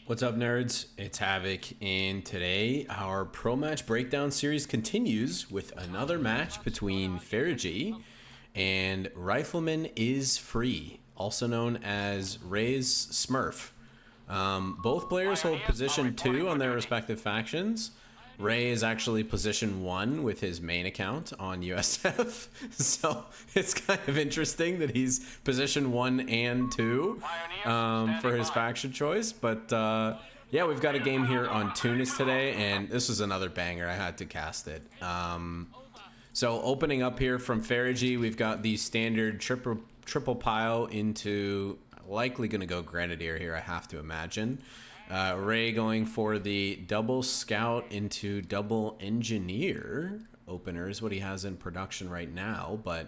What's up, nerds? It's Havoc, and today our Pro Match Breakdown series continues with another match between Farajy and Rifleman is Free, also known as Rei's Smurf. Both players hold position 2 on their respective factions. Rei is actually position 1 with his main account on USF, so it's kind of interesting that he's position 1 and 2 for his faction choice. But yeah, we've got a game here on Tunis today, and this was another banger. I had to cast it. So opening up here from Farajy, we've got the standard triple pile into likely going to go Grenadier here, I have to imagine. Rei going for the double scout into double engineer opener is what he has in production right now, but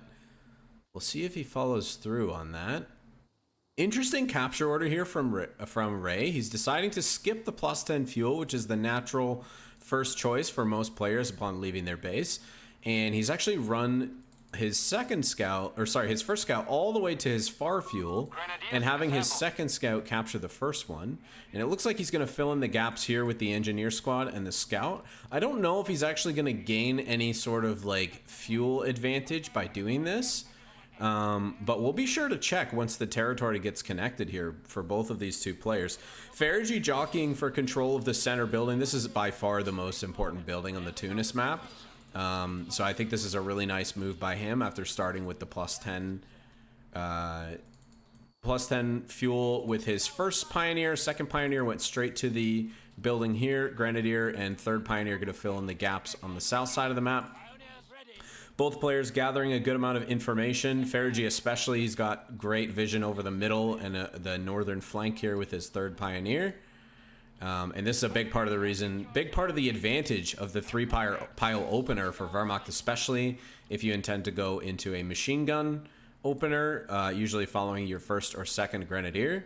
we'll see if he follows through on that. Interesting capture order here from Rei. He's deciding to skip the +10 fuel, which is the natural first choice for most players upon leaving their base, and he's actually run his first scout all the way to his far fuel and having his second scout capture the first one. And it looks like he's going to fill in the gaps here with the engineer squad and the scout. I don't know if he's actually going to gain any sort of like fuel advantage by doing this, but we'll be sure to check once the territory gets connected here for both of these two players. Farajy jockeying for control of the center building. This is by far the most important building on the Tunis map. So I think this is a really nice move by him after starting with the +10 fuel with his first Pioneer. Second Pioneer went straight to the building here. Grenadier and third Pioneer going to fill in the gaps on the south side of the map. Both players gathering a good amount of information. Farajy especially, he's got great vision over the middle and the northern flank here with his third Pioneer. And this is a big part of the advantage of the 3-pile opener for Wehrmacht, especially if you intend to go into a machine gun opener, usually following your first or second Grenadier.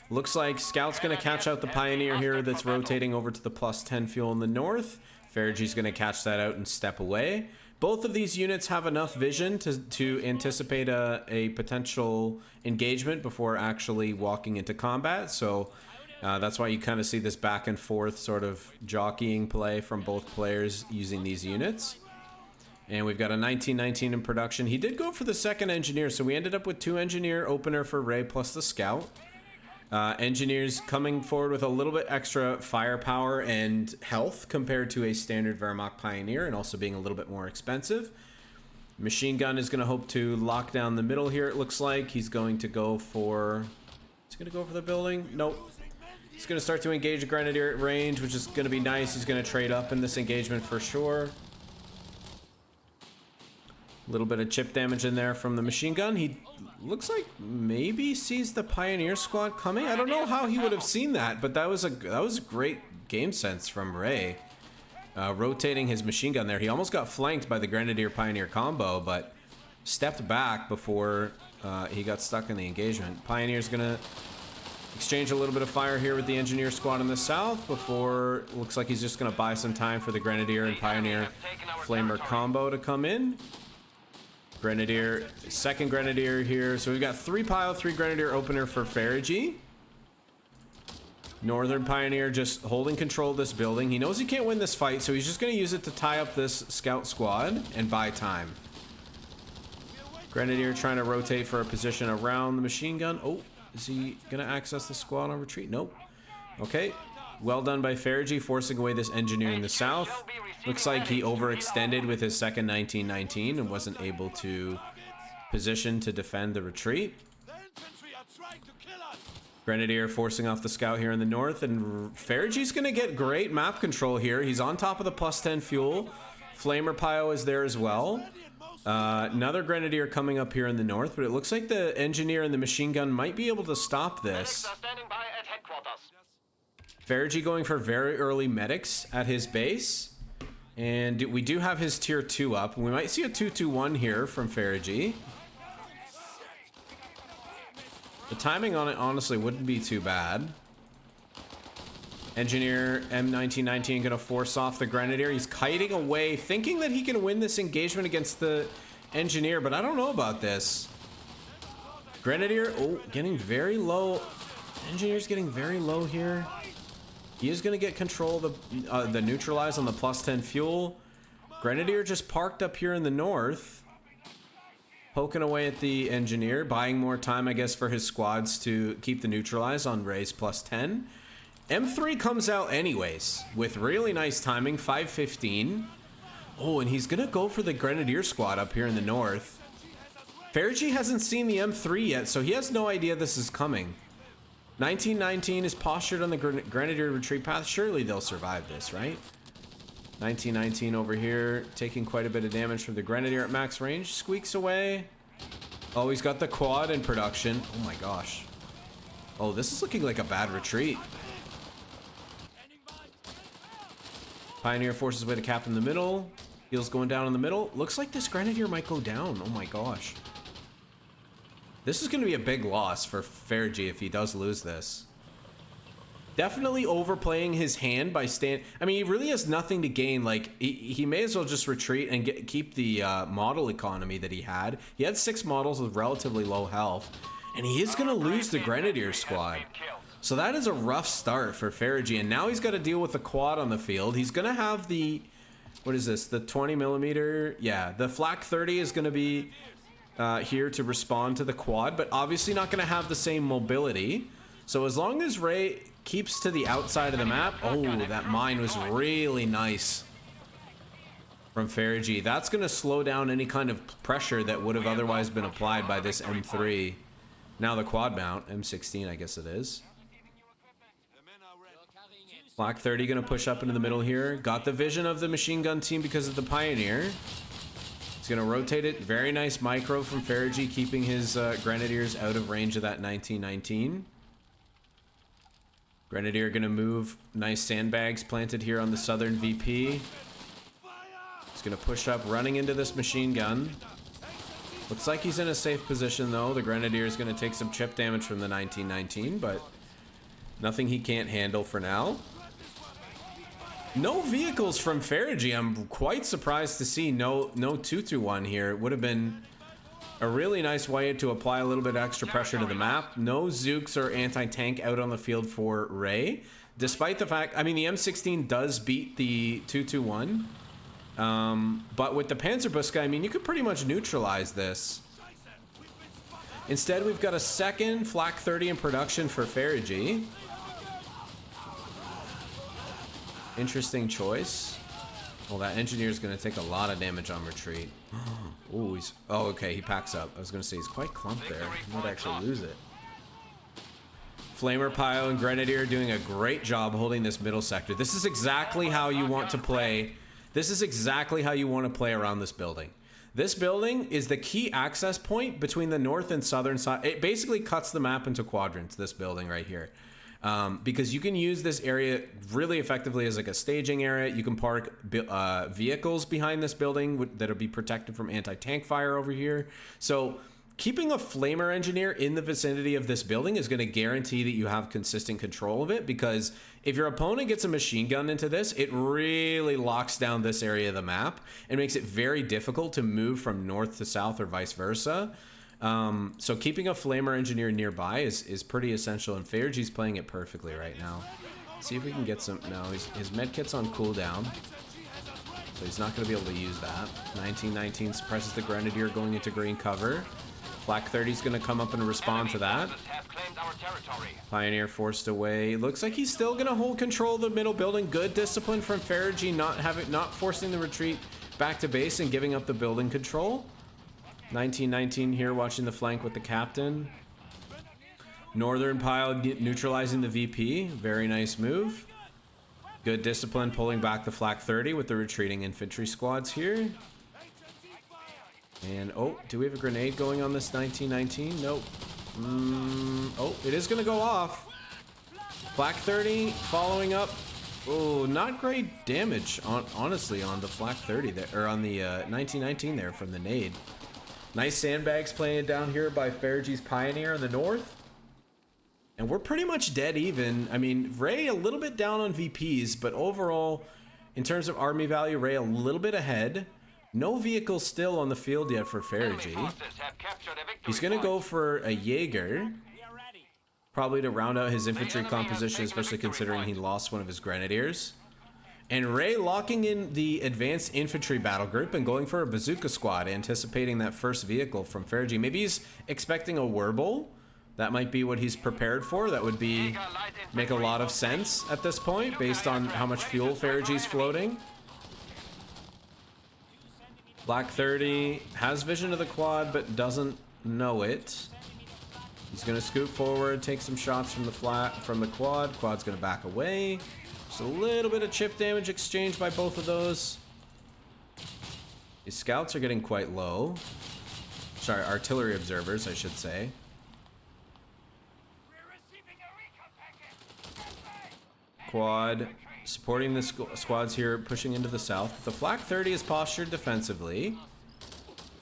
Looks like Scout's going to catch out the Pioneer here that's rotating over to the +10 fuel in the north. Farajy's going to catch that out and step away. Both of these units have enough vision to anticipate a potential engagement before actually walking into combat, so that's why you kind of see this back and forth sort of jockeying play from both players using these units. And we've got a 1919 in production. He did go for the second engineer, so we ended up with 2 engineer opener for Rei plus the scout. Engineers coming forward with a little bit extra firepower and health compared to a standard Wehrmacht Pioneer, and also being a little bit more expensive. Machine gun is going to hope to lock down the middle here, it looks like. He's going to go for... He's going to go for the building? Nope. He's going to start to engage a Grenadier at range, which is going to be nice. He's going to trade up in this engagement for sure. A little bit of chip damage in there from the machine gun. He looks like maybe sees the Pioneer squad coming. I don't know how he would have seen that, but that was a great game sense from Rei. Rotating his machine gun there. He almost got flanked by the Grenadier Pioneer combo, but stepped back before he got stuck in the engagement. Pioneer's going to exchange a little bit of fire here with the engineer squad in the south before looks like he's just going to buy some time for the Grenadier and Pioneer Flamer combo to come in. Grenadier, second Grenadier here. So we've got 3-pile, 3 Grenadier opener for Farajy. Northern Pioneer just holding control of this building. He knows he can't win this fight, so he's just going to use it to tie up this scout squad and buy time. Grenadier trying to rotate for a position around the machine gun. Oh. Is he going to access the squad on retreat? Nope. Okay. Well done by Farajy, forcing away this engineer in the south. Looks like he overextended with his second 1919 and wasn't able to position to defend the retreat. Grenadier forcing off the scout here in the north, and Farajy's going to get great map control here. He's on top of the +10 fuel. Flamer Pio is there as well. Another Grenadier coming up here in the north, but it looks like the engineer and the machine gun might be able to stop this. Farajy going for very early medics at his base, and we do have his tier 2 up. We might see a 2-2-1 here from Farajy. The timing on it honestly wouldn't be too bad. Engineer M1919 gonna force off the Grenadier. He's kiting away, thinking that he can win this engagement against the Engineer, but I don't know about this. Grenadier, oh, getting very low. Engineer's getting very low here. He is going to get control of the neutralize on the +10 fuel. Grenadier just parked up here in the north, poking away at the engineer, buying more time, I guess, for his squads to keep the neutralize on Rei's +10. M3 comes out anyways with really nice timing, 5:15. Oh, and he's gonna go for the Grenadier squad up here in the north. Farajy hasn't seen the M3 yet, so he has no idea this is coming. 1919 is postured on the Grenadier retreat path. Surely they'll survive this, right? 1919 over here, taking quite a bit of damage from the Grenadier at max range. Squeaks away. Oh, he's got the quad in production. Oh my gosh. Oh, this is looking like a bad retreat. Pioneer forces his way to cap in the middle. Heels going down in the middle. Looks like this Grenadier might go down. Oh my gosh. This is going to be a big loss for Farajy if he does lose this. Definitely overplaying his hand by I mean, he really has nothing to gain. Like, he may as well just retreat and keep the model economy that he had. He had 6 models with relatively low health. And he is going to lose the Grenadier squad. So that is a rough start for Farajy. And now he's got to deal with the quad on the field. He's going to have the... What is this? The 20mm? Yeah, the Flak 30 is going to be here to respond to the quad. But obviously not going to have the same mobility. So as long as Rei keeps to the outside of the map... Oh, that mine was really nice from Farajy. That's going to slow down any kind of pressure that would have otherwise been applied by this M3. Now the quad mount, M16 I guess it is. Flak 30 going to push up into the middle here. Got the vision of the machine gun team because of the Pioneer. He's going to rotate it. Very nice micro from Farajy, keeping his Grenadiers out of range of that 1919. Grenadier going to move. Nice sandbags planted here on the southern VP. He's going to push up, running into this machine gun. Looks like he's in a safe position, though. The Grenadier is going to take some chip damage from the 1919, but nothing he can't handle for now. No vehicles from Farajy. I'm quite surprised to see no 2-2-1 here. It would have been a really nice way to apply a little bit of extra pressure to the map. No Zooks or anti-tank out on the field for Rei. Despite the fact, I mean, the M16 does beat the 2-2-1. But with the Panzerbuska, I mean, you could pretty much neutralize this. Instead, we've got a second Flak 30 in production for Farajy. Interesting choice. Well, that engineer is going to take a lot of damage on retreat. Oh, oh, okay, he packs up. I was going to say he's quite clumped there. He might actually lose it. Flamer, Pio, and Grenadier doing a great job holding this middle sector. This is exactly how you want to play. This is exactly how you want to play around this building. This building is the key access point between the north and southern side. It basically cuts the map into quadrants, this building right here. Because you can use this area really effectively as like a staging area. You can park vehicles behind this building that'll be protected from anti-tank fire over here. So keeping a flamer engineer in the vicinity of this building is going to guarantee that you have consistent control of it, because if your opponent gets a machine gun into this, it really locks down this area of the map and makes it very difficult to move from north to south or vice versa. So keeping a flamer engineer nearby is pretty essential, and Farajy's playing it perfectly right now. See if we can get some... No, his medkit's on cooldown, so he's not going to be able to use that. 1919 suppresses the Grenadier going into green cover. Flak 30's going to come up and respond to that. Pioneer forced away. Looks like he's still going to hold control of the middle building. Good discipline from Farajy, not forcing the retreat back to base and giving up the building control. 1919 here watching the flank with the captain. Northern pile neutralizing the VP. Very nice move. Good discipline pulling back the Flak 30 with the retreating infantry squads here. And oh, do we have a grenade going on this 1919? Nope. Oh, it is going to go off. Flak 30 following up. Oh, not great damage honestly on the Flak 30 there, or on the 1919 there from the nade. Nice sandbags playing down here by Farajy's Pioneer in the north. And we're pretty much dead even. I mean, Rei a little bit down on VPs, but overall, in terms of army value, Rei a little bit ahead. No vehicles still on the field yet for Farajy. He's going to go for a Jaeger. probably to round out his infantry composition, especially considering he lost one of his grenadiers. And Rei locking in the Advanced Infantry battle group and going for a bazooka squad, anticipating that first vehicle from Farajy. Maybe he's expecting a Werble. That might be what he's prepared for. That would make a lot of sense at this point, based on how much fuel Farajy's floating. Black 30 has vision of the quad, but doesn't know it. He's gonna scoot forward, take some shots from the quad. Quad's gonna back away. Just a little bit of chip damage exchanged by both of those. His scouts are getting quite low. Sorry, artillery observers, I should say. Quad supporting the squads here, pushing into the south. The Flak 30 is postured defensively.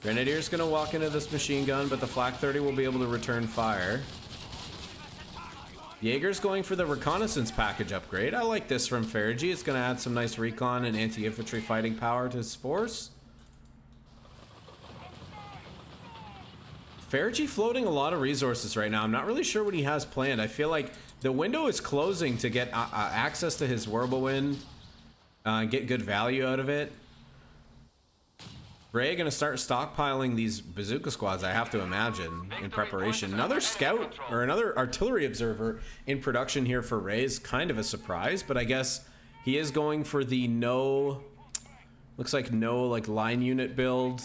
Grenadier's gonna walk into this machine gun, but the Flak 30 will be able to return fire. Jaeger's going for the reconnaissance package upgrade. I like this from Farajy. It's gonna add some nice recon and anti-infantry fighting power to his force. Farajy floating a lot of resources right now. I'm not really sure what he has planned. I feel like the window is closing to get access to his whirlwind, get good value out of it. Rei gonna start stockpiling these bazooka squads, I have to imagine, in preparation. Another scout or another artillery observer in production here for Rei is kind of a surprise, but I guess he is going for the looks like no line unit build.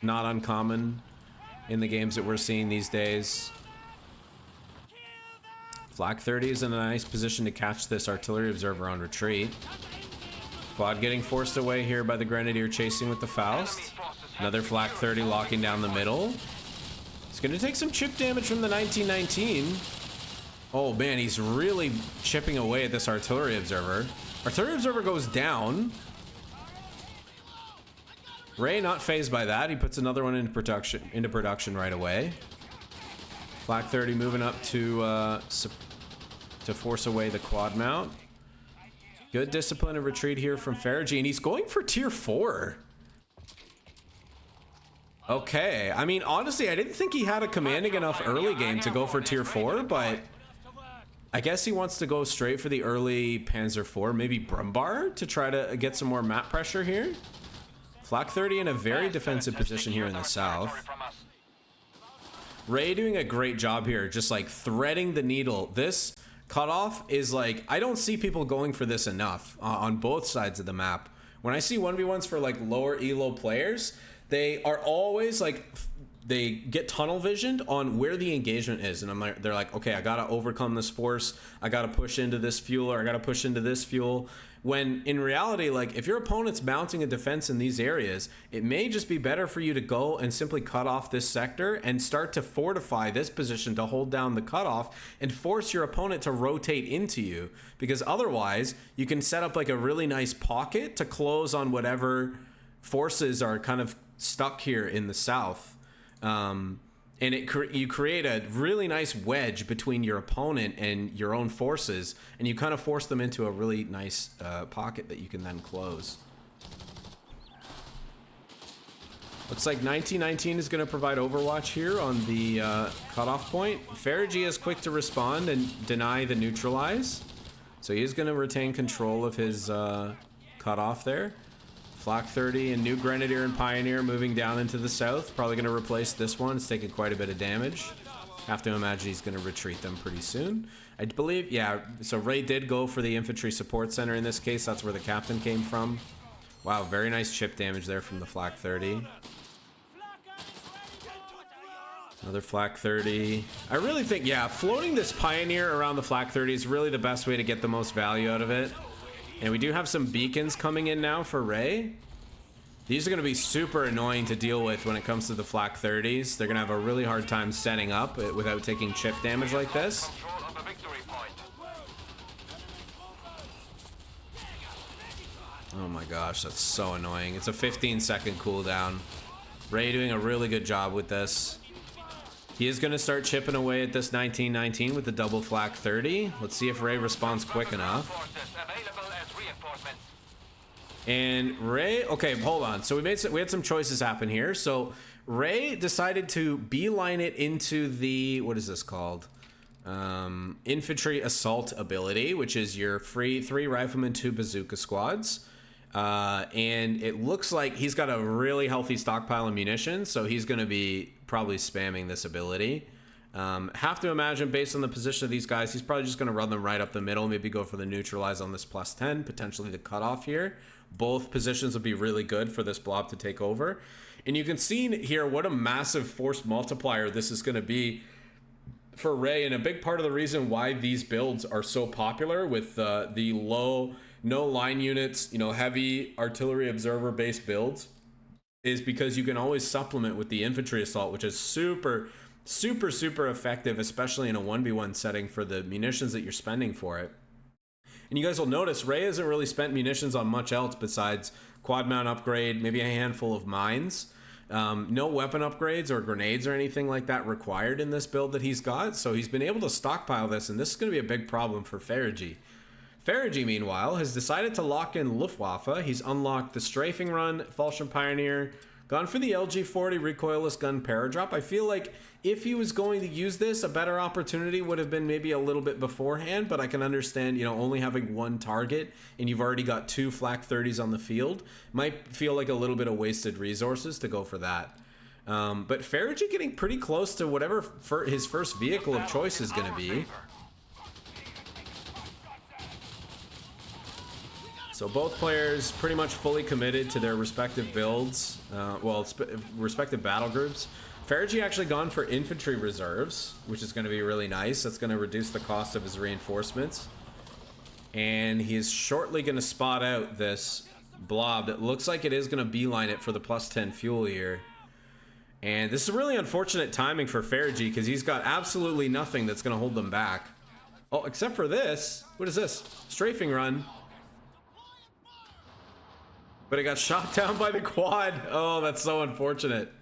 Not uncommon in the games that we're seeing these days. Flak 30 is in a nice position to catch this artillery observer on retreat. Quad getting forced away here by the Grenadier chasing with the Faust. Another Flak 30 locking down the middle. He's going to take some chip damage from the 1919. Oh man, he's really chipping away at this artillery observer. Artillery observer goes down. Rei not phased by that. He puts another one into production right away. Flak 30 moving up to force away the quad mount. Good discipline and retreat here from Farajy, and he's going for tier 4. Okay, I mean, honestly, I didn't think he had a commanding enough early game to go for tier 4, but I guess he wants to go straight for the early Panzer IV, maybe Brummbar, to try to get some more map pressure here. Flak 30 in a very defensive position here in the south. Rei doing a great job here, just like threading the needle. This cutoff is like, I don't see people going for this enough on both sides of the map. When I see 1v1s for like lower elo players, they are always like, they get tunnel visioned on where the engagement is, and they're like, okay, I gotta overcome this force, I gotta push into this fuel, or I gotta push into this fuel. When in reality, like, if your opponent's mounting a defense in these areas, it may just be better for you to go and simply cut off this sector and start to fortify this position to hold down the cutoff and force your opponent to rotate into you, because otherwise you can set up like a really nice pocket to close on whatever forces are kind of stuck here in the south. And you create a really nice wedge between your opponent and your own forces, and you kind of force them into a really nice pocket that you can then close. Looks like 1919 is going to provide overwatch here on the cutoff point. Farajy is quick to respond and deny the neutralize, so he is going to retain control of his cutoff there. Flak 30 and new Grenadier and Pioneer moving down into the south. Probably going to replace this one. It's taking quite a bit of damage. Have to imagine he's going to retreat them pretty soon. I believe, yeah, so Rei did go for the Infantry Support Center in this case. That's where the captain came from. Wow, very nice chip damage there from the Flak 30. Another Flak 30. I really think, yeah, floating this Pioneer around the Flak 30 is really the best way to get the most value out of it. And we do have some beacons coming in now for Rei. These are going to be super annoying to deal with when it comes to the Flak 30s. They're going to have a really hard time setting up without taking chip damage like this. Oh my gosh, that's so annoying. It's a 15-second cooldown. Rei doing a really good job with this. He is going to start chipping away at this 1919 with the double Flak 30. Let's see if Rei responds quick enough. And Rei, okay, hold on. So we had some choices happen here. So Rei decided to beeline it into the, what is this called? infantry assault ability, which is your free 3 riflemen, 2 bazooka squads. And it looks like he's got a really healthy stockpile of munitions, so he's going to be probably spamming this ability. Have to imagine, based on the position of these guys, he's probably just going to run them right up the middle, maybe go for the neutralize on this +10, potentially the cutoff here. Both positions would be really good for this blob to take over. And you can see here what a massive force multiplier this is going to be for Rei, and a big part of the reason why these builds are so popular with the low, no line units, you know, heavy artillery observer based builds, is because you can always supplement with the infantry assault, which is super effective, especially in a 1v1 setting for the munitions that you're spending for it. And you guys will notice Rei hasn't really spent munitions on much else besides quad mount upgrade, maybe a handful of mines. No weapon upgrades or grenades or anything like that required in this build that he's got, so he's been able to stockpile this, and this is going to be a big problem for Farajy. Farajy, meanwhile, has decided to lock in Luftwaffe. He's unlocked the Strafing Run, Fallschirm Pioneer, gone for the LG-40 recoilless gun paradrop. I feel like if he was going to use this, a better opportunity would have been maybe a little bit beforehand, but I can understand, you know, only having one target and you've already got 2 Flak 30s on the field might feel like a little bit of wasted resources to go for that. But Farajy getting pretty close to whatever his first vehicle of choice is going to be. So both players pretty much fully committed to their respective builds, respective battle groups. Farajy actually gone for infantry reserves, which is going to be really nice. That's going to reduce the cost of his reinforcements. And he is shortly going to spot out this blob that looks like it is going to beeline it for the +10 fuel here. And this is really unfortunate timing for Farajy because he's got absolutely nothing that's going to hold them back. Oh, except for this. What is this? Strafing run. But it got shot down by the quad. Oh, that's so unfortunate.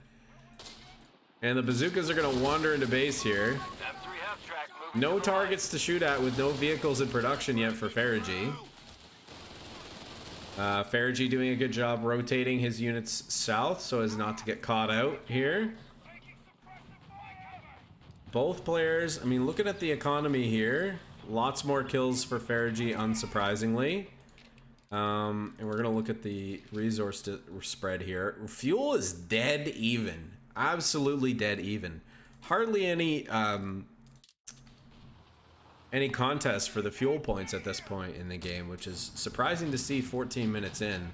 And the bazookas are going to wander into base here. No targets to shoot at with no vehicles in production yet for Farajy. Farajy doing a good job rotating his units south so as not to get caught out here. Both players, I mean, looking at the economy here, lots more kills for Farajy, unsurprisingly. And we're going to look at the resource spread here. Fuel is dead even. Absolutely dead even. Hardly any contest for the fuel points at this point in the game, which is surprising to see 14 minutes in.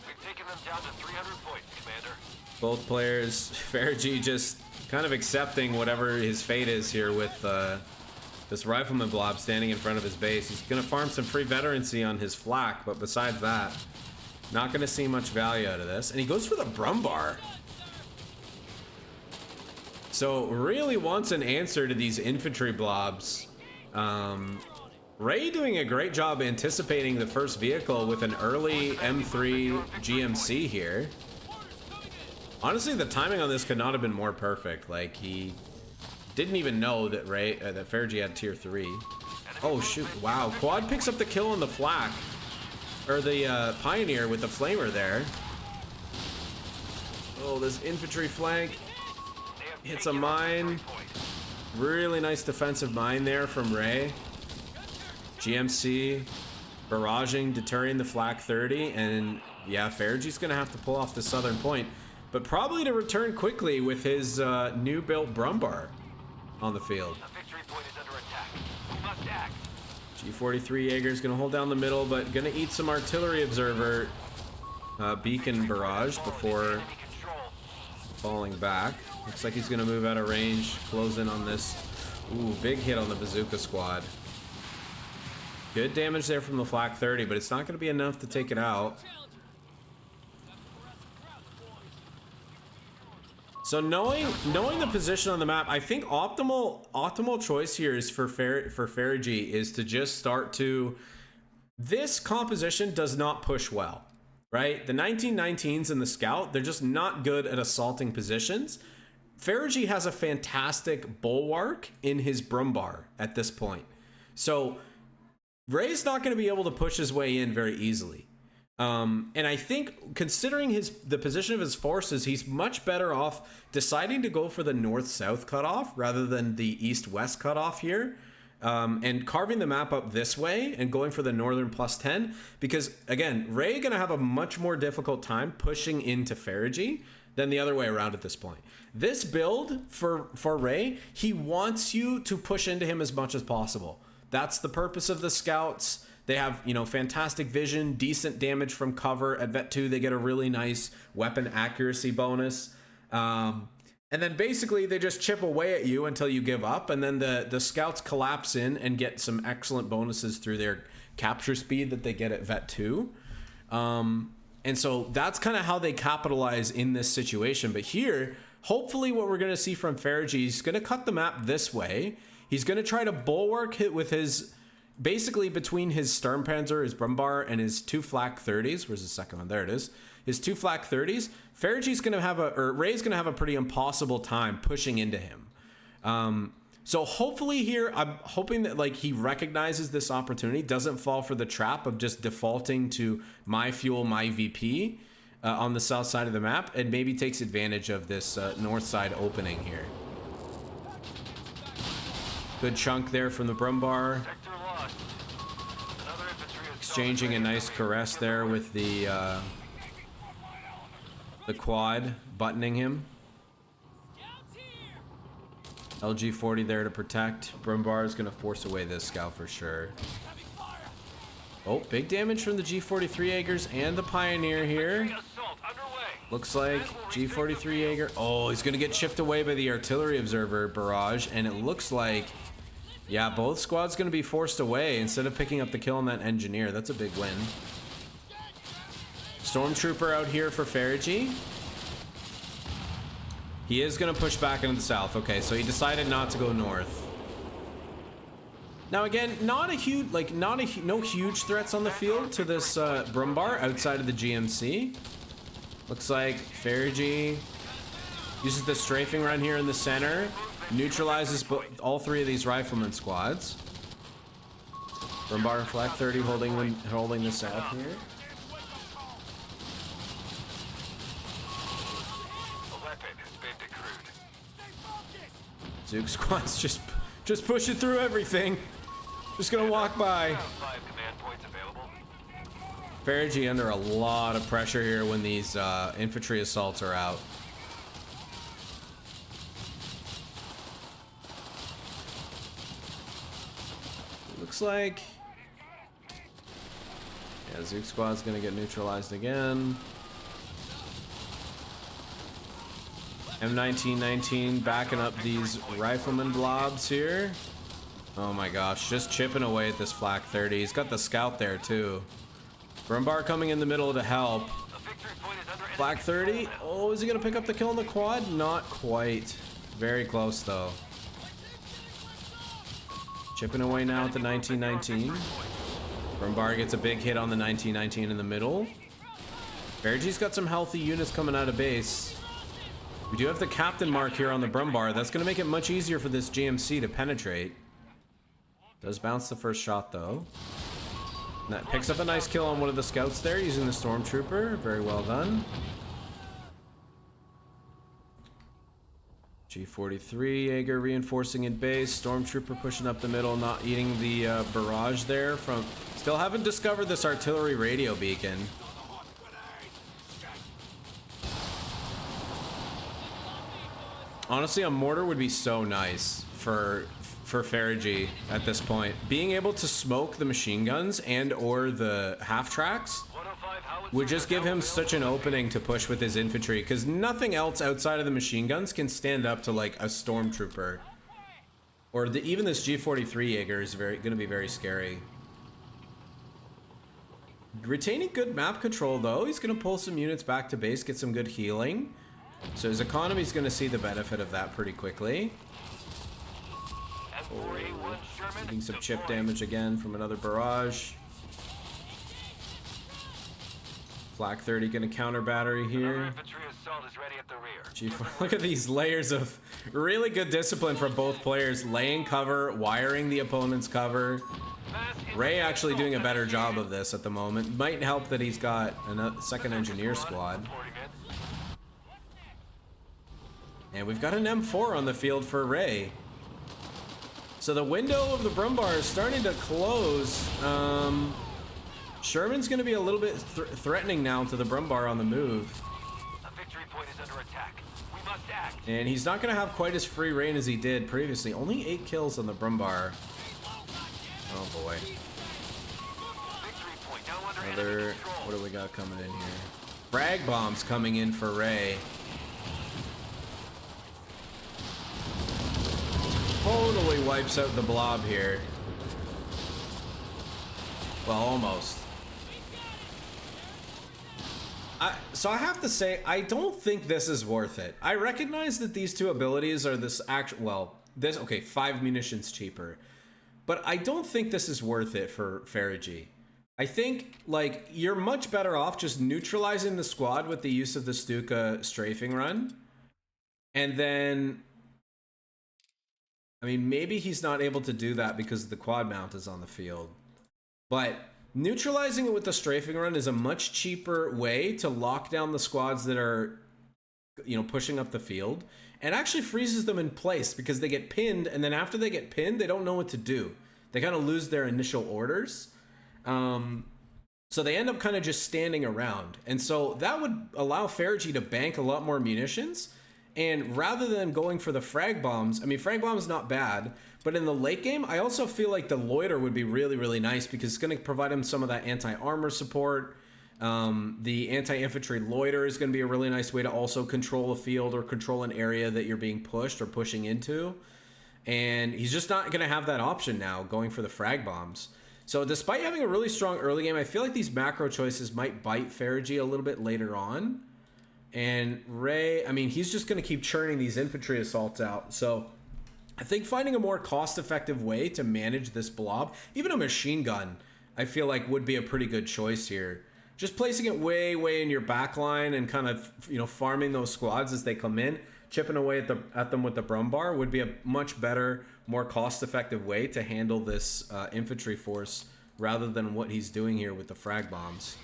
We've taken them down to 300 points, Commander. Both players, Farajy just kind of accepting whatever his fate is here with this rifleman blob standing in front of his base. He's going to farm some free veterancy on his flak, but besides that, not going to see much value out of this. And he goes for the Brummbar. So really wants an answer to these infantry blobs. Rei doing a great job anticipating the first vehicle with an early M3 GMC here. Honestly, the timing on this could not have been more perfect. Like, he didn't even know that that Farajy had tier 3. Oh shoot, wow. Quad picks up the kill on the flak. Or the Pioneer with the flamer there. Oh, this infantry flank. Hits a mine. Really nice defensive mine there from Rei. GMC barraging, deterring the Flak 30, and yeah, Farajy's gonna have to pull off the southern point, but probably to return quickly with his new built Brummbar on the field. The victory point is under attack. We must act. G43 Jaeger's gonna hold down the middle, but gonna eat some artillery observer beacon barrage before falling back. Looks like he's gonna move out of range, close in on this. Ooh, big hit on the bazooka squad. Good damage there from the Flak 30, but it's not gonna be enough to take it out. So knowing the position on the map, I think optimal choice here is for Farajy is to just start to. This composition does not push well, right? The 1919s and the Scout, they're just not good at assaulting positions. Farajy has a fantastic bulwark in his Brummbar at this point. So Rei's not going to be able to push his way in very easily. And I think, considering the position of his forces, he's much better off deciding to go for the north-south cutoff rather than the east-west cutoff here, and carving the map up this way and going for the northern +10. Because again, Rei gonna have a much more difficult time pushing into Farajy than the other way around at this point. This build for Rei, he wants you to push into him as much as possible. That's the purpose of the scouts. They have, you know, fantastic vision, decent damage from cover. At Vet 2, they get a really nice weapon accuracy bonus. And then basically they just chip away at you until you give up. And then the scouts collapse in and get some excellent bonuses through their capture speed that they get at Vet 2. And so that's kind of how they capitalize in this situation. But here, hopefully what we're going to see from Farajy, he's going to cut the map this way. He's going to try to bulwark hit with his... Basically, between his Sturmpanzer, his Brummbar, and his 2 Flak 30s, where's the second one? There it is. His 2 Flak 30s, Faragy's going to have Rei's going to have a pretty impossible time pushing into him. So hopefully here, I'm hoping that like he recognizes this opportunity, doesn't fall for the trap of just defaulting to my fuel, my VP on the south side of the map, and maybe takes advantage of this north side opening here. Good chunk there from the Brummbar. Exchanging a nice caress there with the quad, buttoning him. LG-40 there to protect. Brummbar is going to force away this scout for sure. Oh, big damage from the G43 Jaegers and the Pioneer here. Looks like G43 Jaeger. Oh, he's going to get chipped away by the Artillery Observer barrage, and it looks like... Yeah, both squads going to be forced away instead of picking up the kill on that engineer. That's a big win. Stormtrooper out here for Farajy. He is going to push back into the south. Okay, so he decided not to go north. Now again, not a huge, like no huge threats on the field to this Brummbar outside of the GMC. Looks like Farajy uses the strafing run here in the center. Neutralizes all three of these rifleman squads. Brummbar and Flak 30 holding the south here. Zook squad's just pushing through everything. Just gonna walk by. Farajy under a lot of pressure here when these infantry assaults are out. Looks like... Yeah, Zook squad's gonna get neutralized again. M1919 backing up these rifleman blobs here. Oh my gosh, just chipping away at this Flak 30. He's got the scout there too. Brummbar coming in the middle to help. Flak 30. Oh, is he gonna pick up the kill on the quad? Not quite. Very close though. Chipping away now at the 1919. Brummbar gets a big hit on the 1919 in the middle. Faragy's got some healthy units coming out of base. We do have the captain mark here on the Brummbar. That's going to make it much easier for this GMC to penetrate. Does bounce the first shot though. And that picks up a nice kill on one of the scouts there using the Stormtrooper. Very well done. G43 Jaeger reinforcing in base. Stormtrooper pushing up the middle, not eating the barrage there from... Still haven't discovered this artillery radio beacon. Honestly, a mortar would be so nice for Farajy at this point. Being able to smoke the machine guns and or the half tracks would just give him such an opening to push with his infantry, because nothing else outside of the machine guns can stand up to like a Stormtrooper. Or even this G43 Jaeger is going to be very scary. Retaining good map control though. He's going to pull some units back to base, get some good healing. So his economy is going to see the benefit of that pretty quickly. Oh, getting some chip damage again from another barrage. Flak 30 going to counter battery here. Look at these layers of really good discipline from both players. Laying cover, wiring the opponent's cover. Rei actually doing a better job of this at the moment. Might help that he's got a second engineer squad. And we've got an M4 on the field for Rei. So the window of the Brummbar is starting to close. Sherman's going to be a little bit threatening now to the Brummbar on the move. A victory point is under attack. We must act. And he's not going to have quite as free reign as he did previously. Only 8 kills on the Brummbar. Oh boy. Victory point now under Another, enemy control. what do we got coming in here? Frag bombs coming in for Rei. Totally wipes out the blob here. Well, almost. So I have to say, I don't think this is worth it. I recognize that these two abilities are this actual, well, this, okay, 5 munitions cheaper. But I don't think this is worth it for Farajy. I think, like, you're much better off just neutralizing the squad with the use of the Stuka strafing run. And then, I mean, maybe he's not able to do that because the quad mount is on the field. But neutralizing it with the strafing run is a much cheaper way to lock down the squads that are, you know, pushing up the field, and actually freezes them in place because they get pinned, and then after they get pinned, they don't know what to do. They kind of lose their initial orders. So they end up kind of just standing around. And so that would allow Farajy to bank a lot more munitions. And rather than going for the frag bombs, I mean, frag bombs not bad, but in the late game, I also feel like the loiter would be really, really nice because it's going to provide him some of that anti-armor support. The anti-infantry loiter is going to be a really nice way to also control a field or control an area that you're being pushed or pushing into. And he's just not going to have that option now going for the frag bombs. So despite having a really strong early game, I feel like these macro choices might bite Farajy a little bit later on. And Rei, I mean, he's just going to keep churning these infantry assaults out. So I think finding a more cost-effective way to manage this blob, even a machine gun, I feel like would be a pretty good choice here. Just placing it way, way in your back line and kind of, you know, farming those squads as they come in, chipping away at them with the Brummbar would be a much better, more cost-effective way to handle this infantry force rather than what he's doing here with the frag bombs.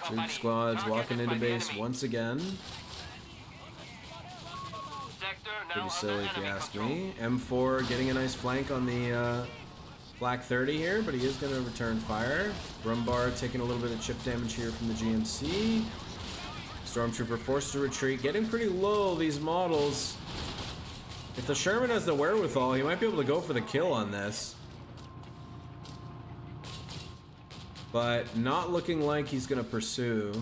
Two squads walking into base once again. Pretty silly if you ask me. M4 getting a nice flank on the Flak 30 here, but he is going to return fire. Brummbar taking a little bit of chip damage here from the GMC. Stormtrooper forced to retreat, getting pretty low, these models. If the Sherman has the wherewithal, he might be able to go for the kill on this. But not looking like he's going to pursue.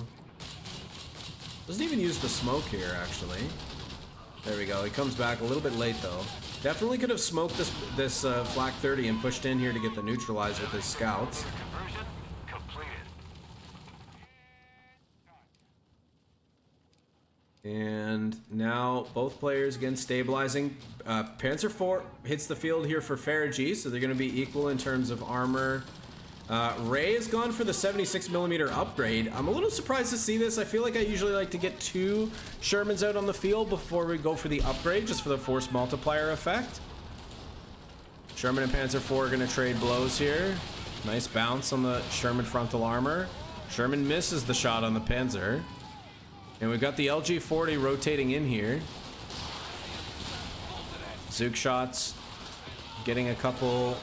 Doesn't even use the smoke here, actually. There we go. He comes back a little bit late, though. Definitely could have smoked this Flak 30 and pushed in here to get the neutralize with his scouts. Conversion completed. And now both players again stabilizing. Panzer IV hits the field here for Farajy, so they're going to be equal in terms of armor. Rei has gone for the 76mm upgrade. I'm a little surprised to see this. I feel like I usually like to get 2 Shermans out on the field before we go for the upgrade, just for the force multiplier effect. Sherman and Panzer IV are going to trade blows here. Nice bounce on the Sherman frontal armor. Sherman misses the shot on the Panzer. And we've got the LG-40 rotating in here. Zook shots getting a couple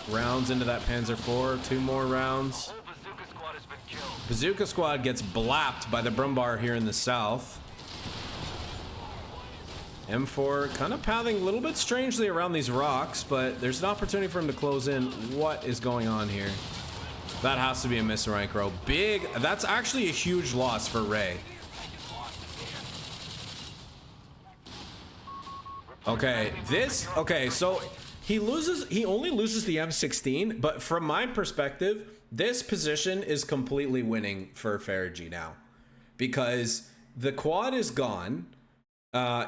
rounds into that Panzer IV. 2 more rounds. Whole bazooka squad has been killed. Bazooka squad gets blapped by the Brummbar here in the south. M4 kind of pathing a little bit strangely around these rocks, but there's an opportunity for him to close in. What is going on here? That has to be a miss rank row. Big. That's actually a huge loss for Rei. Okay, so he only loses the M16, but from my perspective, this position is completely winning for Farajy now because the quad is gone.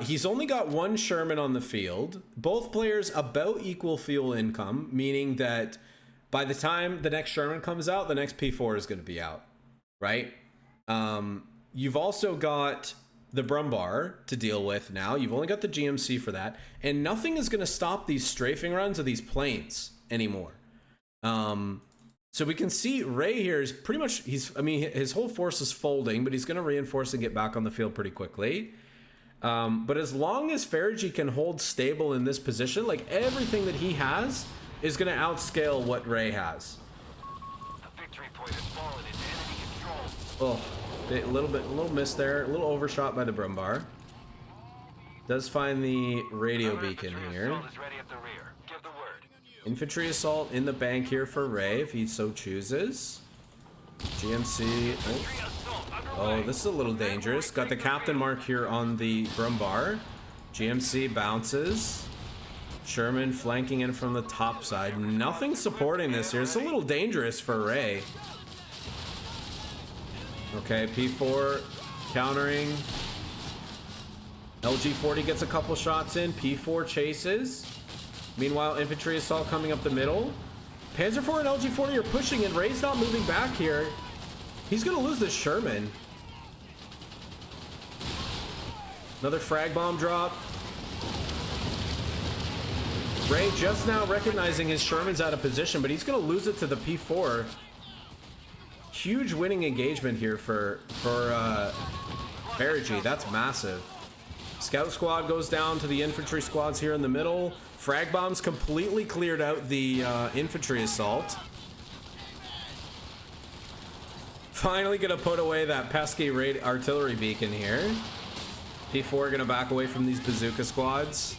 He's only got 1 Sherman on the field. Both players about equal fuel income, meaning that by the time the next Sherman comes out, the next P4 is going to be out, right? You've also got the Brummbar to deal with now. You've only got the GMC for that, and nothing is going to stop these strafing runs of these planes anymore. So we can see Rei here is pretty much, his whole force is folding, but he's going to reinforce and get back on the field pretty quickly. But as long as Farajy can hold stable in this position, like everything that he has is going to outscale what Rei has. The victory point has fallen into enemy control. Oh, a little miss there, a little overshot by the Brummbar. Does find the radio beacon here. Assault is ready at the rear. Give the word. Infantry assault in the bank here for Rei if he so chooses. GMC. Oh, this is a little dangerous. Got the captain mark here on the Brummbar. GMC bounces. Sherman flanking in from the top side. Nothing supporting this here. It's a little dangerous for Rei. Okay, P4 countering. LG-40 gets a couple shots in. P4 chases. Meanwhile, infantry assault coming up the middle. Panzer IV and LG-40 are pushing, and Rei's not moving back here. He's going to lose this Sherman. Another frag bomb drop. Rei just now recognizing his Sherman's out of position, but he's going to lose it to the P4. Huge winning engagement here for Farajy. That's massive. Scout squad goes down to the infantry squads here in the middle. Frag bombs completely cleared out the infantry assault. Finally gonna put away that pesky artillery beacon here. P4 gonna back away from these bazooka squads.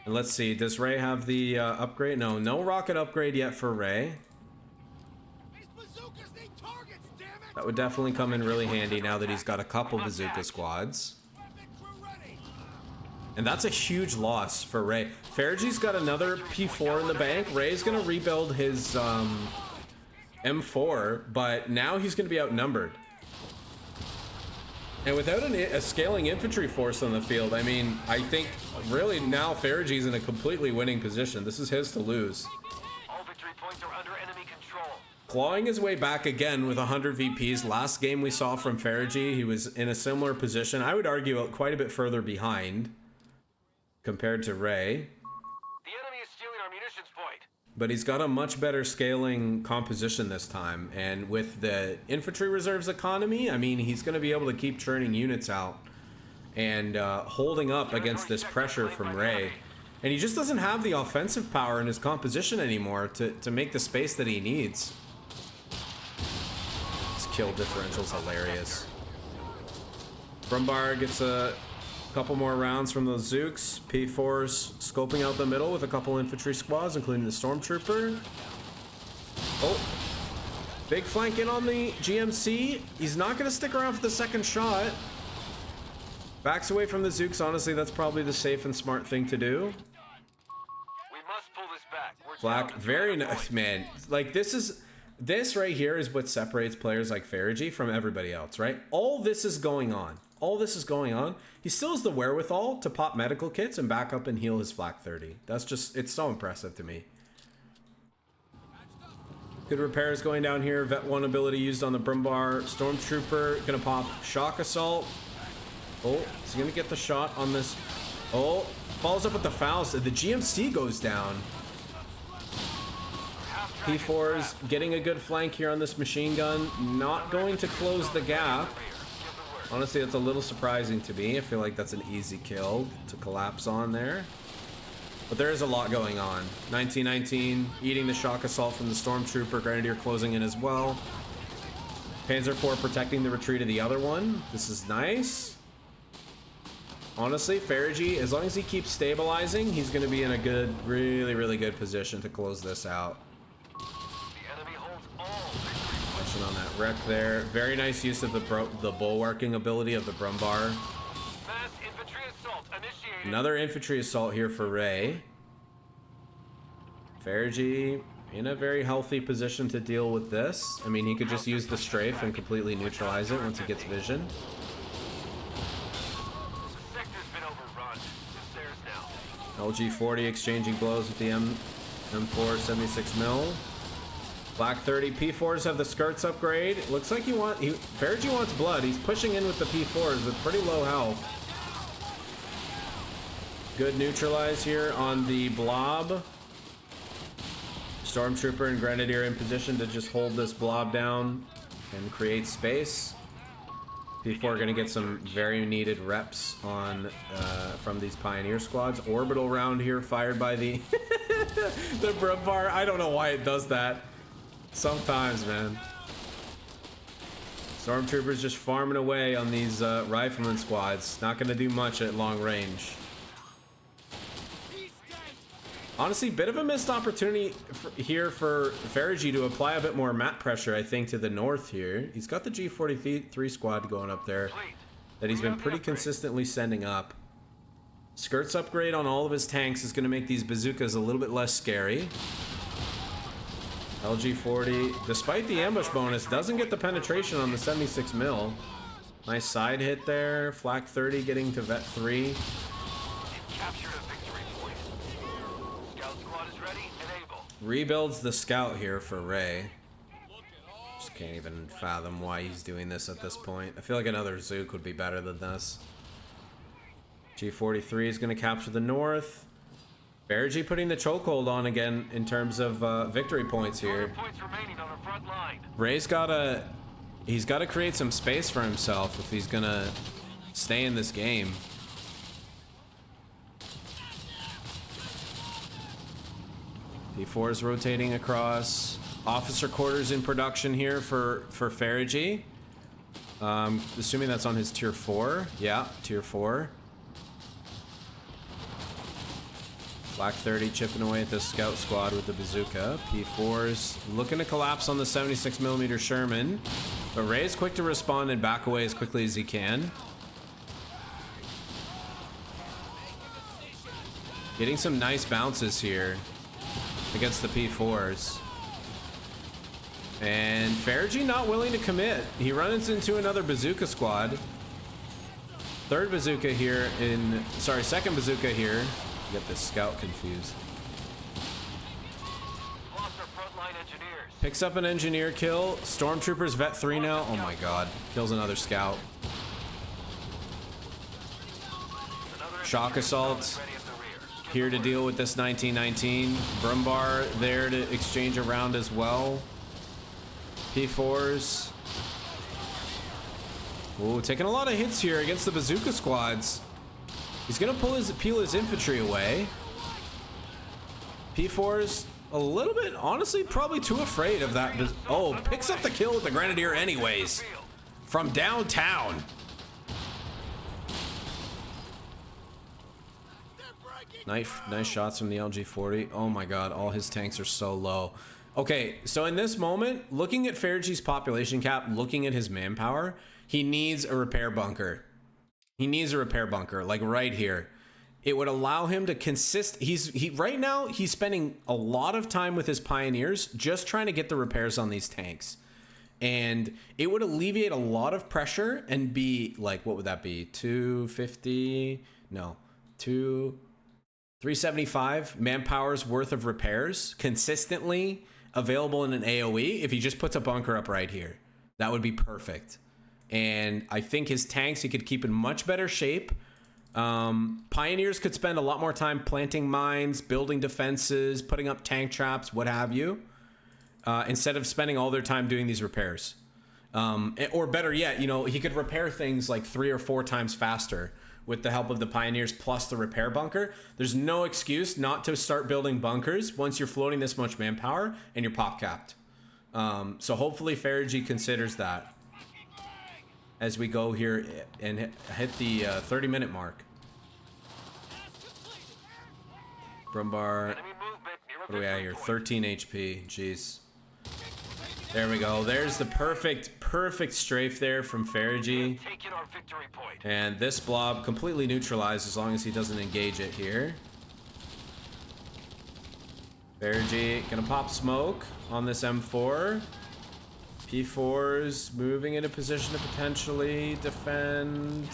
And let's see, does Rei have the upgrade? No rocket upgrade yet for Rei. That would definitely come in really handy now that he's got a couple bazooka squads. And that's a huge loss for Rei. Faragy's got another P4 in the bank. Rei's gonna rebuild his M4, but now he's gonna be outnumbered. And without a scaling infantry force on the field, I mean, I think really now Faragy's in a completely winning position. This is his to lose. All victory points are under enemy control. Clawing his way back again with 100 VPs. Last game we saw from Farajy, he was in a similar position. I would argue quite a bit further behind compared to Rei. The enemy is stealing our munitions point. But he's got a much better scaling composition this time. And with the infantry reserves economy, I mean, he's going to be able to keep churning units out and holding up against this pressure from Rei. And he just doesn't have the offensive power in his composition anymore to make the space that he needs. His kill differential's hilarious. Brummbar gets a couple more rounds from those Zooks. P4's scoping out the middle with a couple infantry squads, including the Stormtrooper. Oh, big flank in on the GMC. He's not going to stick around for the second shot. Backs away from the Zooks. Honestly, that's probably the safe and smart thing to do. We must pull this back. We're Flak, down to very 300 nice, points. man. Like, this right here is what separates players like Farajy from everybody else, right? All this is going on. All this is going on. He still has the wherewithal to pop medical kits and back up and heal his Flak 30. That's just, it's so impressive to me. Good repairs going down here. Vet 1 ability used on the Brummbar. Stormtrooper gonna pop shock assault. Oh, is he gonna get the shot on this? Oh, follows up with the Faust. The GMC goes down. P4's getting a good flank here on this machine gun. Not going to close the gap. Honestly, that's a little surprising to me. I feel like that's an easy kill to collapse on there. But there is a lot going on. 1919 eating the shock assault from the Stormtrooper. Grenadier closing in as well. Panzer IV protecting the retreat of the other one. This is nice. Honestly, Farajy, as long as he keeps stabilizing, he's going to be in a good, really, really good position to close this out. The enemy holds all victory points. Touching on that wreck there. Very nice use of the bulwarking ability of the Brummbar. Mass infantry assault initiated. Another infantry assault here for Rei. Farajy in a very healthy position to deal with this. I mean, he could just use the strafe and completely neutralize it once he gets vision. The sector's been overrun. It's theirs now. LG-40 exchanging blows with the M4 76 mil. Black 30 P4s have the skirts upgrade. Looks like Farajy wants blood. He's pushing in with the P4s with pretty low health. Good neutralize here on the blob. Stormtrooper and Grenadier in position to just hold this blob down and create space. P4 are going to get some very needed reps on from these Pioneer squads. Orbital round here fired by the the Brummbar. I don't know why it does that. Sometimes, man. Stormtroopers just farming away on these rifleman squads. Not going to do much at long range. Honestly, bit of a missed opportunity here for Farajy to apply a bit more map pressure, I think, to the north here. He's got the G43 squad going up there that he's been pretty consistently sending up. Skirts upgrade on all of his tanks is going to make these bazookas a little bit less scary. LG40, despite the ambush bonus, doesn't get the penetration on the 76 mil. Nice side hit there. Flak 30 getting to Vet 3. Rebuilds the scout here for Rei. Just can't even fathom why he's doing this at this point. I feel like another Zook would be better than this. G43 is going to capture the north. Farajy putting the chokehold on again in terms of victory points here. Rei's he's got to create some space for himself if he's going to stay in this game. P4 is rotating across. Officer quarters in production here for Farajy. Assuming that's on his tier 4. Yeah, tier 4. Black 30 chipping away at the scout squad with the bazooka. P4's looking to collapse on the 76mm Sherman. But Rei is quick to respond and back away as quickly as he can. Getting some nice bounces here against the P4s. And Farajy not willing to commit. He runs into another bazooka squad. Second bazooka here. Get this scout confused. Picks up an engineer kill. Stormtroopers Vet 3 now. Oh my god. Kills another scout. Shock assault. Here to deal with this 1919. Brummbar there to exchange a round as well. P4s. Ooh, taking a lot of hits here against the bazooka squads. He's gonna peel his infantry away. P4s a little bit, honestly, probably too afraid of that. Oh, picks up the kill with the Grenadier anyways. From downtown. Nice shots from the LG40. Oh my god, all his tanks are so low. Okay, so in this moment, looking at Farajy's population cap, looking at his manpower, he needs a repair bunker. He needs a repair bunker, like right here. It would allow him to right now, he's spending a lot of time with his Pioneers just trying to get the repairs on these tanks. And it would alleviate a lot of pressure and be like, what would that be? 250? No, 375 manpower's worth of repairs consistently available in an AoE if he just puts a bunker up right here. That would be perfect. And I think his tanks he could keep in much better shape. Pioneers could spend a lot more time planting mines, building defenses, putting up tank traps, what have you, instead of spending all their time doing these repairs. Or better yet, you know, he could repair things like 3 or 4 times faster with the help of the Pioneers plus the repair bunker. There's no excuse not to start building bunkers once you're floating this much manpower and you're pop capped. So hopefully Farajy considers that as we go here and hit the 30-minute mark. Brummbar, what are we at here? 13 HP, jeez. There we go. There's the perfect strafe there from Farajy. And this blob completely neutralized as long as he doesn't engage it here. Farajy gonna pop smoke on this M4. P4's moving into position to potentially defend.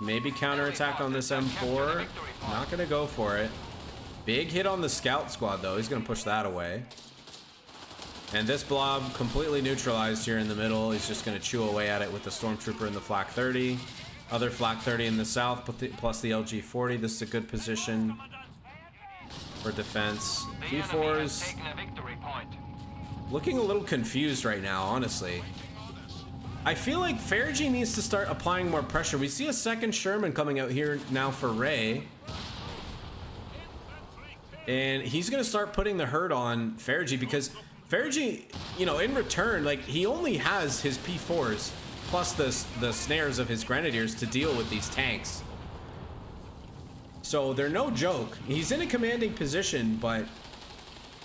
Maybe counterattack on this M4. Not gonna go for it. Big hit on the scout squad though. He's gonna push that away. And this blob completely neutralized here in the middle. He's just going to chew away at it with the Stormtrooper and the Flak 30. Other Flak 30 in the south, plus the LG-40. This is a good position for defense. P4's looking a little confused right now, honestly. I feel like Farajy needs to start applying more pressure. We see a second Sherman coming out here now for Rei. And he's going to start putting the hurt on Farajy because Farajy, you know, in return, like, he only has his P4s plus the snares of his Grenadiers to deal with these tanks. So they're no joke. He's in a commanding position, but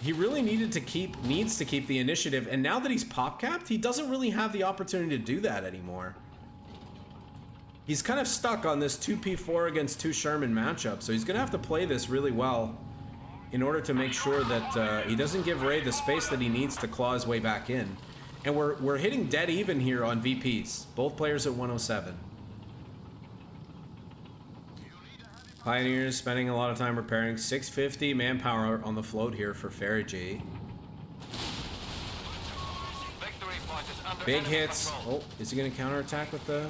he really needs to keep the initiative. And now that he's pop capped, he doesn't really have the opportunity to do that anymore. He's kind of stuck on this 2 P4 against 2 Sherman matchup. So he's going to have to play this really well in order to make sure that he doesn't give Rei the space that he needs to claw his way back in. And we're hitting dead even here on VPs. Both players at 107. Pioneers spending a lot of time repairing. 650 manpower on the float here for Farajy. Big hits. Oh, is he going to counterattack with the...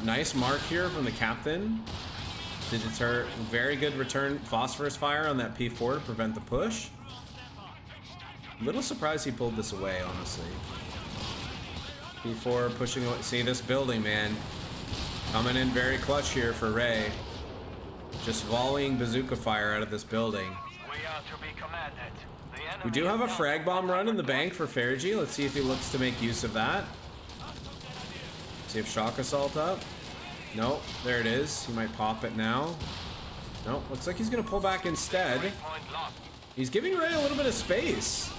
Nice mark here from the captain to deter. Very good return phosphorus fire on that P4 to prevent the push. Little surprised he pulled this away, honestly. P4 pushing away. See this building, man. Coming in very clutch here for Rei. Just volleying bazooka fire out of this building. We do have a frag bomb run in the bank for Farajy. Let's see if he looks to make use of that. See if shock assault up. Nope, there it is. He might pop it now. Nope, looks like he's gonna pull back instead. He's giving Rei a little bit of space.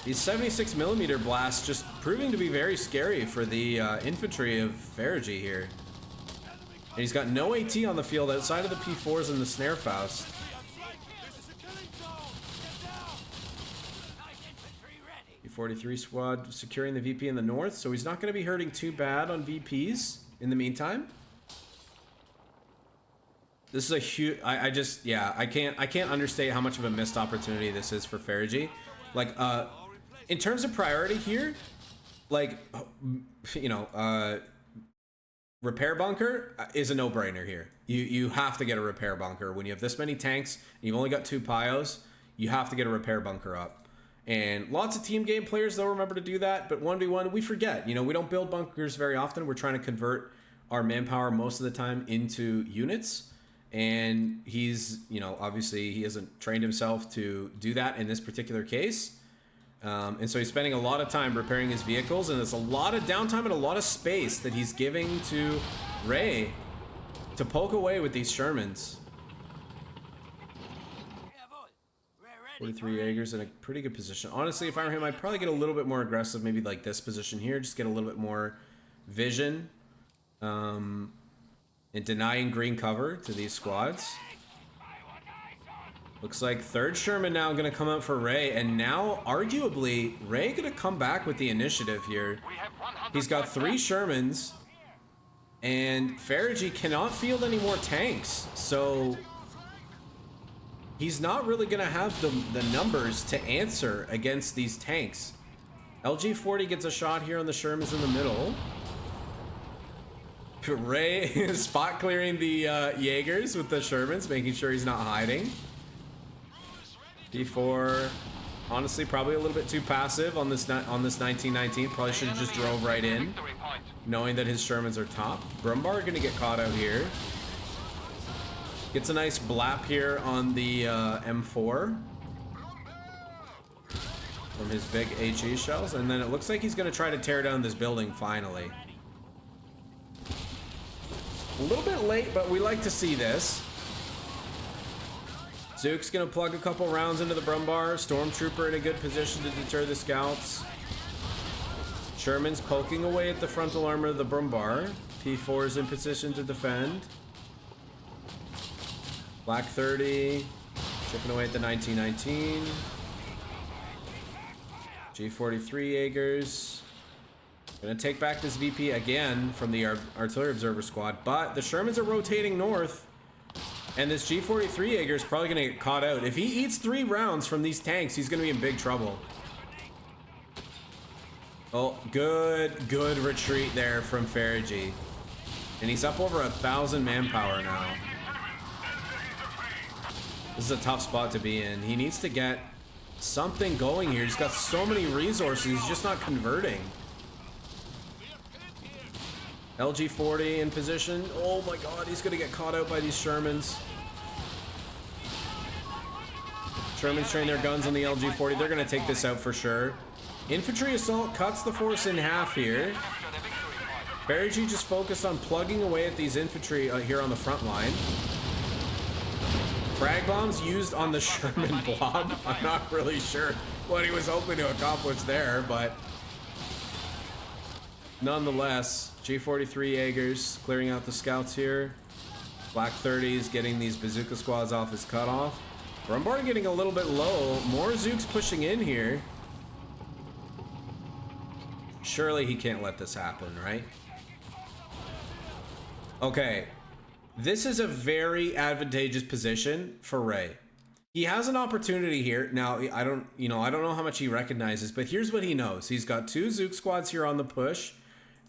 These 76mm blasts just proving to be very scary for the infantry of Farajy here. And he's got no AT on the field outside of the P4s and the Snare Faust. P43 squad securing the VP in the north, so he's not going to be hurting too bad on VPs in the meantime. This is a huge... I can't understate how much of a missed opportunity this is for Farajy. Like, in terms of priority here, like, you know, repair bunker is a no-brainer here. You have to get a repair bunker. When you have this many tanks, and you've only got 2 Pios, you have to get a repair bunker up. And lots of team game players, they'll remember to do that, but 1v1, we forget. You know, we don't build bunkers very often. We're trying to convert our manpower most of the time into units. And he's, you know, obviously he hasn't trained himself to do that in this particular case. And so he's spending a lot of time repairing his vehicles, and it's a lot of downtime and a lot of space that he's giving to Rei to poke away with these Shermans. 43 Jaegers in a pretty good position. Honestly, if I were him, I'd probably get a little bit more aggressive, maybe like this position here, just get a little bit more vision. And denying green cover to these squads. Looks like 3rd Sherman now going to come out for Rei, and now arguably Rei going to come back with the initiative here. He's got 3 Shermans, and Farajy cannot field any more tanks, so he's not really going to have the numbers to answer against these tanks. LG-40 gets a shot here on the Shermans in the middle. Rei is spot clearing the Jaegers with the Shermans, making sure he's not hiding. D4, honestly, probably a little bit too passive on this 1919. Probably should have just drove right in, knowing that his Shermans are top. Brummbar going to get caught out here. Gets a nice blap here on the M4 from his big HE shells, and then it looks like he's going to try to tear down this building finally. A little bit late, but we like to see this. Zook's gonna plug a couple rounds into the Brummbar. Stormtrooper in a good position to deter the scouts. Sherman's poking away at the frontal armor of the Brummbar. P4 is in position to defend. Black 30 chipping away at the 1919. G43 Jaegers gonna take back this VP again from the artillery observer squad, but the Shermans are rotating north. And this G43 Jaeger is probably going to get caught out. If he eats 3 rounds from these tanks, he's going to be in big trouble. Oh, good retreat there from Farajy. And he's up over 1,000 manpower now. This is a tough spot to be in. He needs to get something going here. He's got so many resources, he's just not converting. LG40 in position. Oh my god, he's gonna get caught out by these Shermans. Shermans train their guns on the LG40. They're gonna take this out for sure. Infantry assault cuts the force in half here. Farajy just focused on plugging away at these infantry here on the front line. Frag bombs used on the Sherman blob. I'm not really sure what he was hoping to accomplish there, but nonetheless, G43 Jaegers clearing out the scouts here. Black 30s getting these bazooka squads off his cutoff. Brummbar getting a little bit low. More Zooks pushing in here. Surely he can't let this happen, right? Okay. This is a very advantageous position for Rei. He has an opportunity here. Now, I don't know how much he recognizes, but here's what he knows. He's got 2 Zook squads here on the push,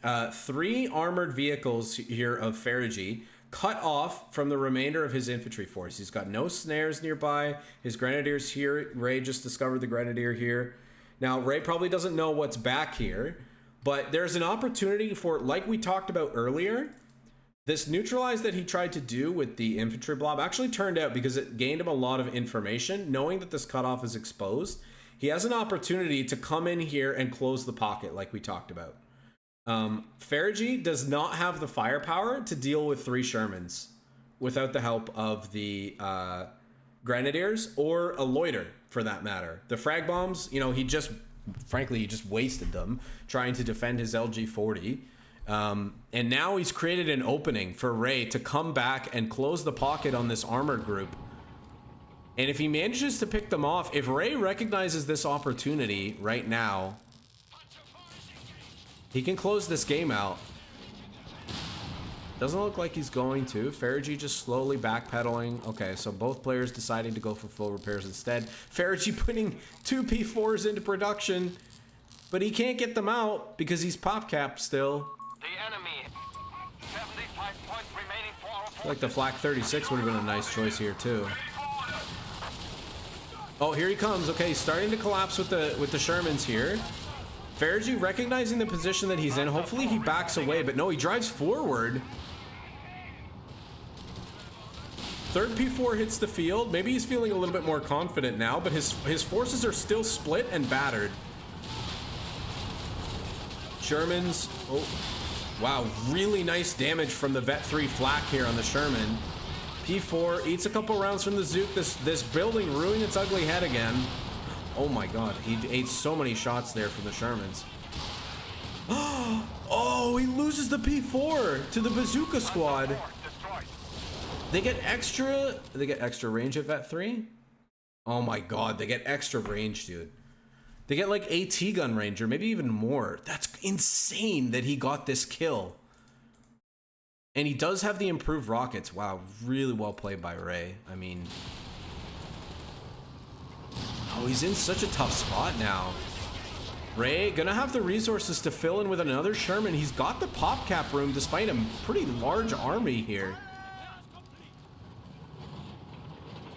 3 armored vehicles here of Farajy, cut off from the remainder of his infantry force. He's got no snares nearby. His grenadiers here. Rei just discovered the grenadier here. Now, Rei probably doesn't know what's back here, but there's an opportunity for, like we talked about earlier, this neutralize that he tried to do with the infantry blob actually turned out because it gained him a lot of information. Knowing that this cutoff is exposed, he has an opportunity to come in here and close the pocket like we talked about. Farajy does not have the firepower to deal with 3 Shermans without the help of the grenadiers or a loiter for that matter. The frag bombs, he just wasted them trying to defend his LG40. And now he's created an opening for Rei to come back and close the pocket on this armored group. And if he manages to pick them off, if Rei recognizes this opportunity right now, he can close this game out. Doesn't look like he's going to. Farajy just slowly backpedaling. Okay, so both players deciding to go for full repairs instead. Farajy putting 2 P4s into production, but he can't get them out because he's pop capped still. The enemy. 75 points remaining for our forces. Like the Flak 36 would have been a nice choice here too. Oh, here he comes. Okay, he's starting to collapse with the Shermans here. Farajy recognizing the position that he's in. Hopefully he backs away, but no, he drives forward. 3rd P4 hits the field. Maybe he's feeling a little bit more confident now, but his forces are still split and battered. Shermans, oh, wow, really nice damage from the Vet 3 flak here on the Sherman. P4 eats a couple rounds from the Zook. This building ruining its ugly head again. Oh my god, he ate so many shots there from the Shermans. Oh, he loses the P4 to the bazooka squad. They get extra range at Vet 3? Oh my god, they get extra range, dude. They get like AT gun range or maybe even more. That's insane that he got this kill. And he does have the improved rockets. Wow, really well played by Rei. I mean, oh, he's in such a tough spot now. Rei gonna have the resources to fill in with another Sherman. He's got the pop cap room despite a pretty large army here.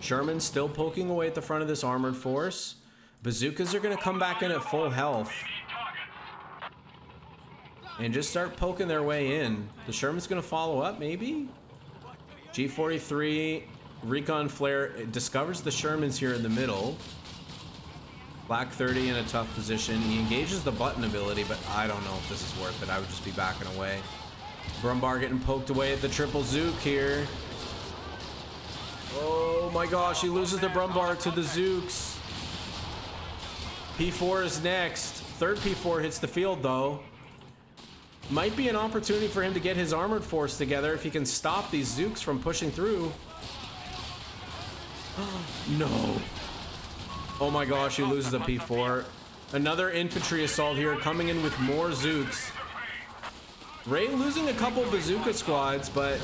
Sherman still poking away at the front of this armored force. Bazookas are gonna come back in at full health and just start poking their way in. The Sherman's gonna follow up, maybe? G43 recon flare discovers the Shermans here in the middle. Black 30 in a tough position. He engages the button ability, but I don't know if this is worth it. I would just be backing away. Brummbar getting poked away at the triple Zook here. Oh my gosh, he loses the Brummbar to the Zooks. P4 is next. 3rd P4 hits the field though. Might be an opportunity for him to get his armored force together if he can stop these Zooks from pushing through. No. Oh my gosh, he loses a P4. Another infantry assault here coming in with more Zooks. Rei losing a couple bazooka squads, but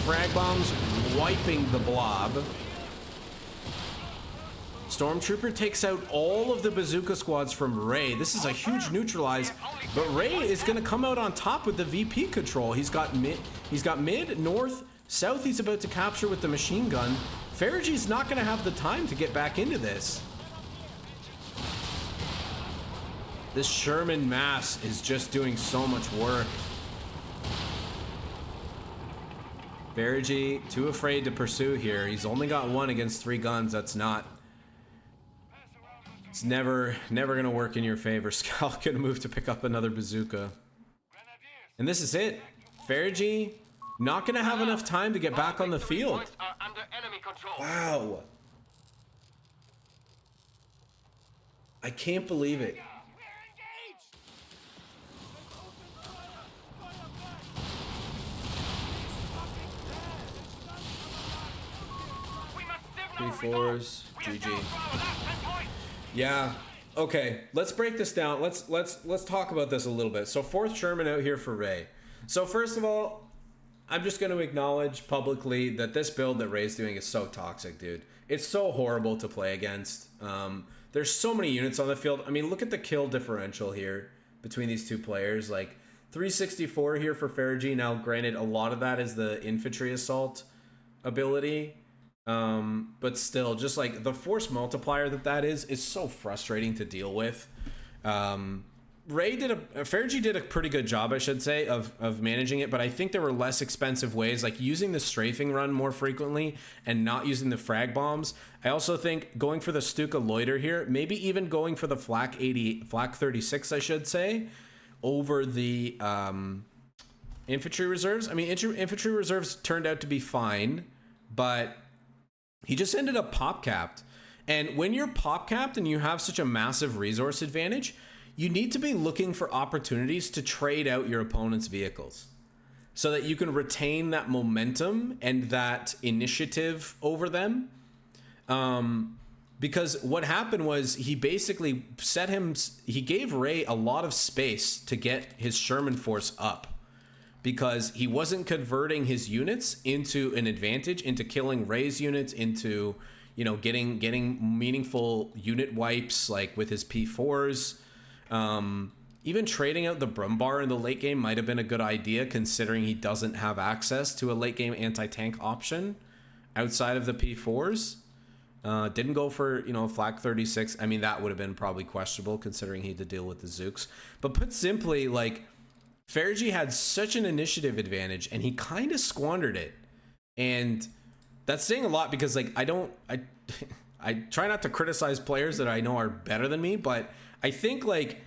frag bombs wiping the blob. Stormtrooper takes out all of the bazooka squads from Rei. This is a huge neutralize, but Rei is going to come out on top with the VP control. He's got mid, north, south he's about to capture with the machine gun. Faragy's not going to have the time to get back into this. This Sherman mass is just doing so much work. Farajy too afraid to pursue here. He's only got one against 3 guns. It's never gonna work in your favor. Scout gonna move to pick up another bazooka. And this is it. Farajy not gonna have enough time to get back on the field. Wow. I can't believe it. Three-fours, GG. Yeah. Okay. Let's break this down. Let's talk about this a little bit. So 4th Sherman out here for Rei. So first of all, I'm just going to acknowledge publicly that this build that Rei's doing is so toxic, dude. It's so horrible to play against. There's so many units on the field. I mean, look at the kill differential here between these two players. Like 364 here for Farajy. Now, granted, a lot of that is the infantry assault ability. But still, just like the force multiplier that is so frustrating to deal with. Farajy did a pretty good job, I should say, of managing it, but I think there were less expensive ways, like using the strafing run more frequently and not using the frag bombs. I also think going for the Stuka loiter here, maybe even going for the flak 36, I should say, over the infantry reserves. I mean, infantry reserves turned out to be fine, but he just ended up pop capped. And when you're pop capped and you have such a massive resource advantage, you need to be looking for opportunities to trade out your opponent's vehicles so that you can retain that momentum and that initiative over them. Because what happened was he basically he gave Rei a lot of space to get his Sherman force up, because he wasn't converting his units into an advantage, into killing Rei's units, into, you know, getting meaningful unit wipes like with his P4s. Even trading out the Brummbar in the late game might have been a good idea, considering he doesn't have access to a late game anti-tank option outside of the P4s. Didn't go for, you know, flak 36. I mean, that would have been probably questionable considering he had to deal with the Zooks. But put simply, like, Farajy had such an initiative advantage and he kind of squandered it. And that's saying a lot, because like I try not to criticize players that I know are better than me, but I think like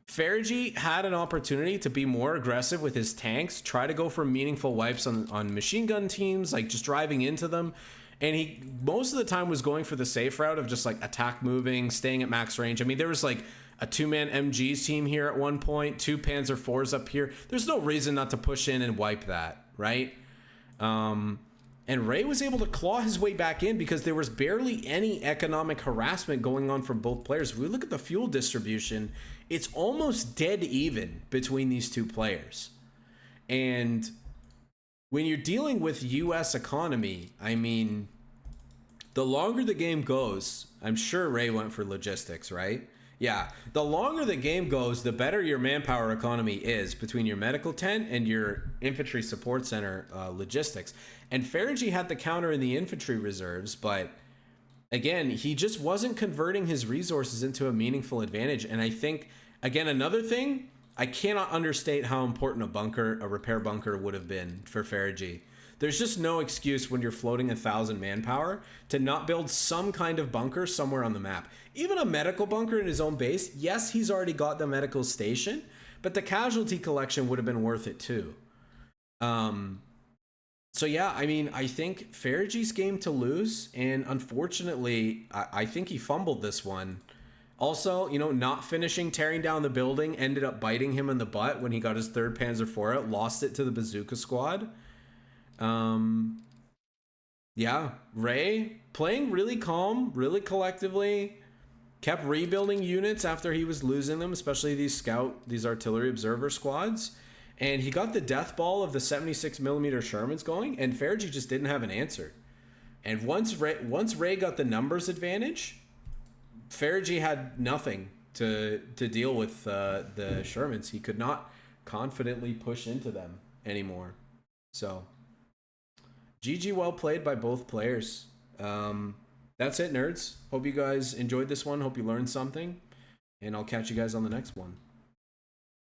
Farajy had an opportunity to be more aggressive with his tanks, try to go for meaningful wipes on machine gun teams, like just driving into them. And he most of the time was going for the safe route of just like attack moving, staying at max range. I mean, there was like a 2-man MGs team here at one point, 2 Panzer IVs up here. There's no reason not to push in and wipe that, right? And Rei was able to claw his way back in because there was barely any economic harassment going on from both players. If we look at the fuel distribution, it's almost dead even between these two players. And when you're dealing with US economy, I mean, the longer the game goes, I'm sure Rei went for logistics, right? Yeah, the longer the game goes, the better your manpower economy is between your medical tent and your infantry support center logistics. And Farajy had the counter in the infantry reserves, but again, he just wasn't converting his resources into a meaningful advantage. And I think, again, another thing, I cannot understate how important a repair bunker would have been for Farajy. There's just no excuse when you're floating 1,000 manpower to not build some kind of bunker somewhere on the map. Even a medical bunker in his own base, yes, he's already got the medical station, but the casualty collection would have been worth it too. So yeah, I mean, I think Faragy's game to lose, and unfortunately, I think he fumbled this one. Also, you know, not finishing tearing down the building ended up biting him in the butt when he got his 3rd Panzer IV out, lost it to the bazooka squad. Yeah, Rei playing really calm, really collectively, kept rebuilding units after he was losing them, especially these artillery observer squads. and he got the death ball of the 76 millimeter Shermans going, and Farajy just didn't have an answer. And once Rei got the numbers advantage, Farajy had nothing to deal with the Shermans. He could not confidently push into them anymore. So, GG, well played by both players. That's it, nerds. Hope you guys enjoyed this one. Hope you learned something. And I'll catch you guys on the next one.